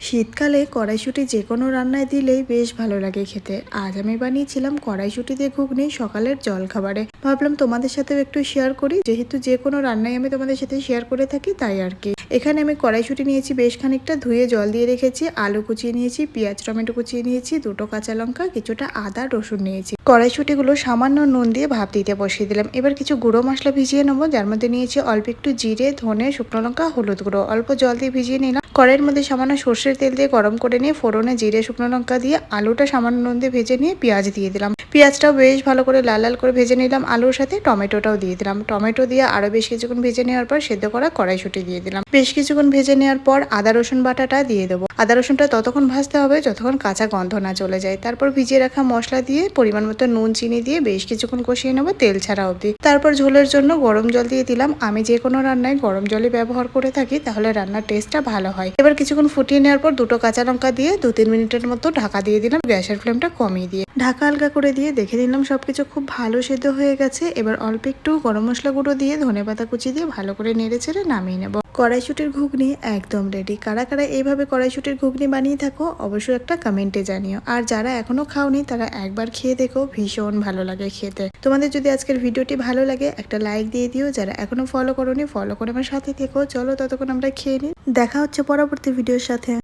শীতকালে কড়াইশুঁটি যে কোনো রান্নায় দিলেই বেশ ভালো লাগে খেতে। আজ আমি বানিয়েছিলাম কড়াইশুঁটি দিয়ে ঘুগনি সকালের জলখাবারে। ভাবলাম তোমাদের সাথেও একটু শেয়ার করি, যেহেতু যে কোনো রান্নাই আমি তোমাদের সাথে শেয়ার করে থাকি তাই আর কি। এখানে আমি কড়াইশুঁটি নিয়েছি বেশ খানিকটা, ধুয়ে জল দিয়ে রেখেছি। আলু কুচিয়ে নিয়েছি, পেঁয়াজ টমেটো কুচিয়ে নিয়েছি, দুটো কাঁচা লঙ্কা, কিছুটা আদা রসুন নিয়েছি। কড়াইশুঁটিগুলো সামান্য নুন দিয়ে ভাপ দিতে বসিয়ে দিলাম। এবার কিছু গুঁড়ো মশলা ভিজিয়ে নেবো, যার মধ্যে নিয়েছি অল্প একটু জিরে, ধনে, শুকনো লঙ্কা, হলুদ গুঁড়ো। অল্প জল দিয়ে ভিজিয়ে নিলাম। কড়াইয়ের মধ্যে সামান্য সর্ষের তেল দিয়ে গরম করে নিয়ে ফোড়নে জিরে শুকনো লঙ্কা দিয়ে আলুটা সামান্য নুন দিয়ে ভেজে নিয়ে পেঁয়াজ দিয়ে দিলাম। পেঁয়াজটাও বেশ ভালো করে লাল লাল করে ভেজে নিলাম। আলুর সাথে টমেটোটাও দিয়ে দিলাম। টমেটো দিয়ে আরো বেশ কিছুক্ষণ ভেজে নেওয়ার পর সেদ্ধ করা কড়াইশুঁটি দিয়ে দিলাম। বেশ কিছুক্ষণ ভেজে নেওয়ার পর আদা রসুন বাটাটা দিয়ে দেবো। আদা রসুনটা ততক্ষণ ভাজতে হবে যতক্ষণ কাঁচা গন্ধ না চলে যায়। তারপর ভিজিয়ে রাখা মশলা দিয়ে পরিমাণ মতো নুন চিনি দিয়ে বেশ কিছুক্ষণ কষিয়ে নেবো তেল ছাড়া অবধি। তারপর ঝোলের জন্য গরম জল দিয়ে দিলাম। আমি যে কোনো রান্নায় গরম জলই ব্যবহার করে থাকি, তাহলে রান্নার টেস্টটা ভালো হয়। এবার কিছুক্ষণ ফুটিয়ে নেওয়ার পর দুটো কাঁচা লঙ্কা দিয়ে 2-3 মিনিটের মতো ঢাকা দিয়ে দিলাম, গ্যাসের ফ্লেমটা কমিয়ে দিয়ে। ঢাকা হালকা করে দিয়ে দেখে নিলাম সবকিছু খুব ভালো সেদ্ধ হয়ে গেছে। এবার অল্প একটু গরম মশলা গুঁড়ো দিয়ে ধনেপাতা কুচি দিয়ে ভালো করে নেড়ে চেড়ে নামিয়ে নেব। কড়াইশুঁটির ঘুগনি একদম রেডি। কারা কারা এইভাবে কড়াইশুঁটির ঘুগনি বানিয়ে থাকো অবশ্যই একটা কমেন্টে জানিও। আর যারা এখনো খাওনি তারা একবার খেয়ে দেখো, ভীষণ ভালো লাগে খেতে। তোমাদের যদি আজকের ভিডিওটি ভালো লাগে একটা লাইক দিয়ে দিও। যারা এখনো ফলো করোনি ফলো করে আমার সাথে থেকো। চলো ততক্ষণ আমরা খেয়ে নিই। দেখা হচ্ছে পরবর্তী ভিডিওর সাথে।